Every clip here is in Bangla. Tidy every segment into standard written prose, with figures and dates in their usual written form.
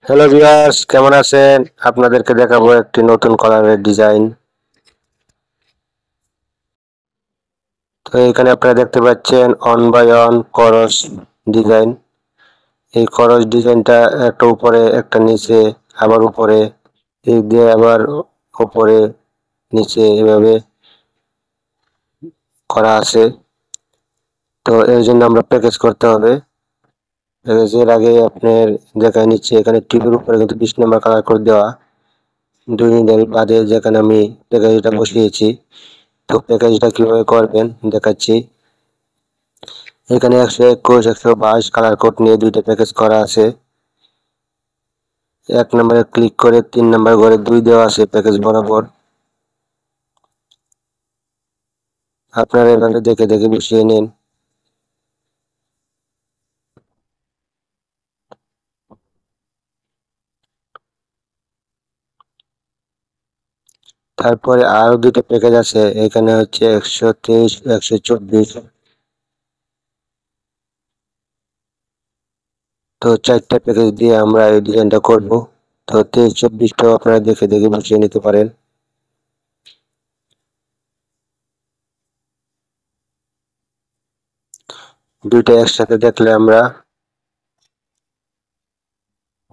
হ্যালো ভিউয়ার্স, কেমন আছেন? আপনাদেরকে দেখাবো একটি নতুন কালারের ডিজাইন। তো এখানে আপনারা দেখতে পাচ্ছেন অন বাই অন করস ডিজাইন। এই করস ডিজাইনটা একটা উপরে একটা নিচে, আবার উপরে, এই দিয়ে আবার উপরে নিচে এভাবে করা আছে। তো এর জন্য আমরা প্যাকেজ করতে হবে। প্যাকেজের আগে আপনার দেখায় নিচ্ছে এখানে টিপের উপরে কিন্তু 20 নম্বর কালার করে দেওয়া। 2 নিডেল বাদে যেখানে আমি প্যাকেজটা বসিয়েছি। তো প্যাকেজটা কিভাবে করবেন দেখাচ্ছি। এখানে 121, 122 কালার কোড নিয়ে দুইটা প্যাকেজ করা আছে। 1 নম্বরে ক্লিক করে 3 নম্বর ঘরে 2 দেওয়া আছে প্যাকেজ বরাবর। আপনারা এভাবে দেখে দেখে বসিয়ে নিন। তারপরে আরো দুটো প্যাকেজ আছে, এখানে হচ্ছে 123, 124। তো 4টা প্যাকেজ দিয়ে আমরা এই ডিজাইনটা করব। তো 23, 24টাও আপনারা দেখে দেখে বসিয়ে নিতে পারেন। দুইটা একসাথে দেখলে আমরা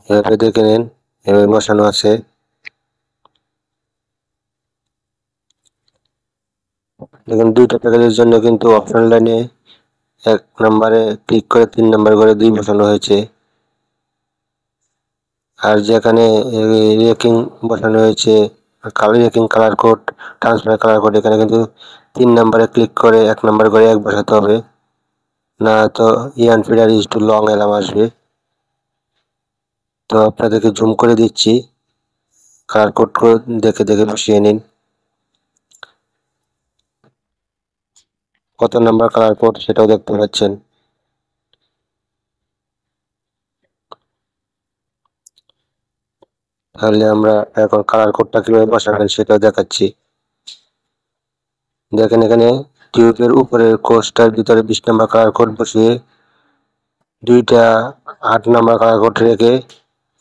এভাবে দেখে নিন, এভাবে বসানো আছে। দেখুন দুইটা প্যাকেজের জন্য কিন্তু অপশন লাইনে 1 নম্বরে ক্লিক করে 3 নম্বর ঘরে 2 বসানো হয়েছে। আর যেখানে রেকিং বসানো হয়েছে, colour racking colour code, transfer colour code, এখানে কিন্তু 3 নম্বরে ক্লিক করে 1 নম্বর ঘরে 1 বসাতে হবে, না তো ইয়ান feeder is too long alarm আসবে। তো আপনাদেরকে জুম করে দিচ্ছি, কালার কোড দেখে দেখে বসিয়ে নিন। কত নাম্বার কালার কোড সেটাও দেখতে পাচ্ছেন। তাহলে আমরা এখন কালার কোডটা কিভাবে বসাবেন সেটাও দেখাচ্ছি। দেখেন এখানে টিউবের উপরের কোর্সটার ভিতরে 20 নম্বর কালার কোড বসিয়ে দুইটা 8 নম্বর কালার কোড রেখে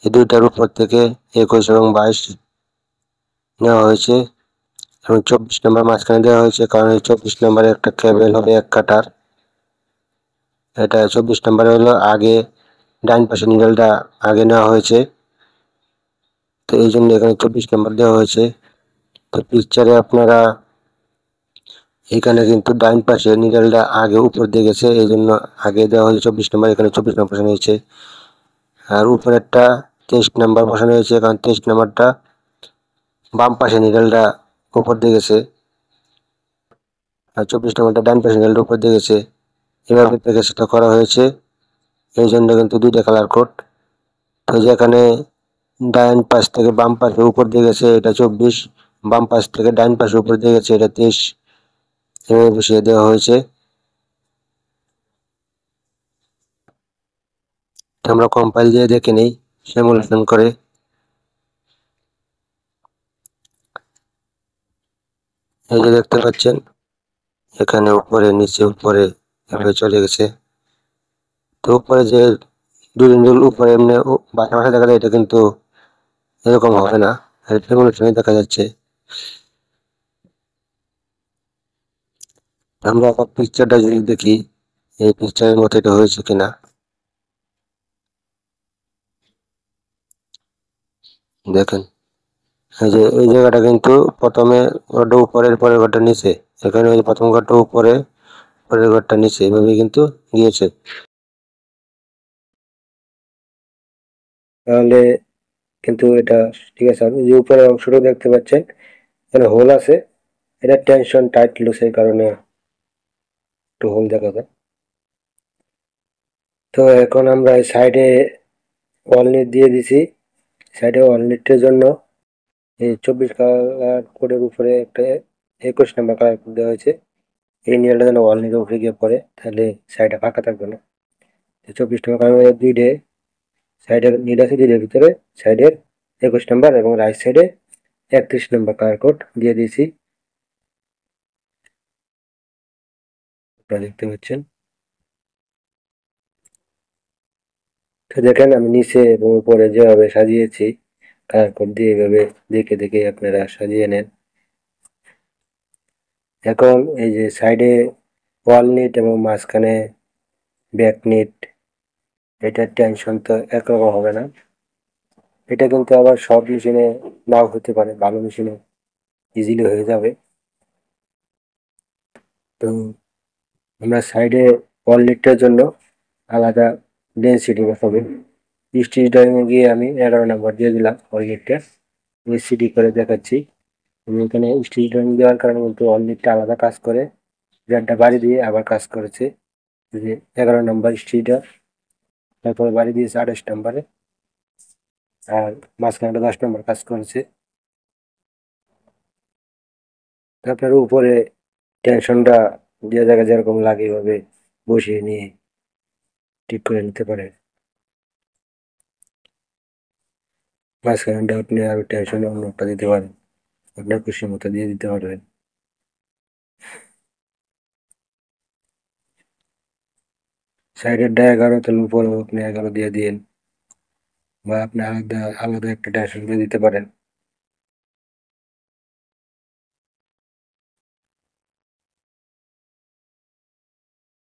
এই দুইটার উপর থেকে 21 এবং 22 নেওয়া হয়েছে এবং 24 নম্বর মাঝখানে দেওয়া হয়েছে, কারণ এই 24 নম্বরে একটা কেবল হবে 1 কাটার। এটা 24 নম্বরে হলো আগে ডাইন পাশে নিডেলটা আগে নেওয়া হয়েছে, তো এই জন্য এখানে 24 নম্বর দেওয়া হয়েছে। তো পিকচারে আপনারা এখানে কিন্তু ডাইন পাশে নিডেলটা আগে উপর দিয়ে গেছে, এই জন্য আগে দেওয়া হয়েছে 24 নম্বর, এখানে 24 নম্বর বসানো হয়েছে। আর উপরেরটা 23 নম্বর বসানো হয়েছে, কারণ 23 নম্বরটা বাম পাশে নিডেলটা উপর দিয়ে গেছে আর 24 নম্বরটা ডান পাশে নিডেলটা উপর দিয়ে গেছে। এভাবে প্যাকেজটা করা হয়েছে, এই জন্য কিন্তু দুইটা কালার কোড। তো যেখানে ডান পাশ থেকে বাম পাশে উপর দিয়ে গেছে এটা 24, বাম পাশ থেকে ডান পাশে উপর দিয়ে গেছে এটা 23, এভাবে বসিয়ে দেওয়া হয়েছে। আমরা কম্পাইল দিয়ে দেখে নিই সিমুলেশন করে। এই যে দেখতে পাচ্ছেন এখানে উপরে নিচে উপরে এভাবে চলে গেছে। তো উপরে যে দুই উপরে এমনি বাসা বাসা দেখা যায়, এটা কিন্তু এরকম হবে না, সিমুলেশনে দেখা যাচ্ছে। আমরা আবার পিকচারটা যদি দেখি এই পিকচারের মতো এটা হয়েছে কিনা। দেখেন এই যে এই জায়গাটা কিন্তু প্রথমে ঘরটা উপরের পরের ঘরটা নিচে, এখানে ওই প্রথম ঘরটা উপরে পরের ঘরটা নিচে, এভাবে কিন্তু গিয়েছে। তাহলে কিন্তু এটা ঠিক আছে। আপনি যে উপরের অংশটা দেখতে পাচ্ছেন এখানে হোল আছে, এটা টেনশন টাইট লুসের কারণে একটু হোল দেখা যায়। তো এখন আমরা এই সাইডে ওয়ালনিট দিয়ে দিছি। সাইডে ওয়ালনিটের জন্য এই 24 কালার কোডের উপরে একটা 21 নাম্বার কালার কোড দেওয়া হয়েছে। এই নিয়লটা যেন ওয়ালনিটের উপরে গিয়ে পড়ে, তাহলে সাইডে ফাঁকা থাকবে না। 24 নম্বর কালার দুইটে সাইডের নীল আছে, দুইটার ভিতরে সাইডের 21 নম্বর এবং রাইট সাইডে 31 নম্বর কালার কোড দিয়ে দিয়েছি, আপনারা দেখতে পাচ্ছেন। তো দেখেন আমি নিচে এবং উপরে যেভাবে সাজিয়েছি কালার কোড দিয়ে এভাবে দেখে দেখে আপনারা সাজিয়ে নেন। এখন এই যে সাইডে ওয়াল নিট এবং মাঝখানে ব্যাক নিট, এটার টেনশন তো একরকম হবে না। এটা কিন্তু আবার সব মেশিনে নাও হতে পারে, ভালো মেশিনে ইজিলি হয়ে যাবে। তো আমরা সাইডে ওয়াল নিটটার জন্য আলাদা ডেন্সিটি হবে। স্টিচ ড্রয়িংয়ে গিয়ে আমি 11 নাম্বার দিয়ে দিলাম ওয়াল নিটটা। আমি সিডি করে দেখাচ্ছি। আমি এখানে স্টিচ ড্রয়িং দেওয়ার কারণে কিন্তু ওয়াল নিটটা আলাদা কাজ করে, রেটটা বাড়ি দিয়ে আবার কাজ করেছে। যে 11 নাম্বার স্টিচটা, তারপরে বাড়ি দিয়েছে 28 নাম্বারে, আর মাঝখানে 10 নাম্বার কাজ করেছে। তারপরে উপরে টেনশনটা যে জায়গায় যেরকম লাগে এভাবে বসিয়ে নিয়ে ঠিক করে নিতে পারে। মাঝখানটা আপনি আরো টেনশন অন্যটা দিতে পারেন, আপনার খুশি মতো দিয়ে দিতে পারবেন। সাইডেরটা 11 তাহলে উপরেও আপনি 11 দিয়ে দিন, বা আপনি আলাদা আলাদা একটা টেনশন দিয়ে দিতে পারেন।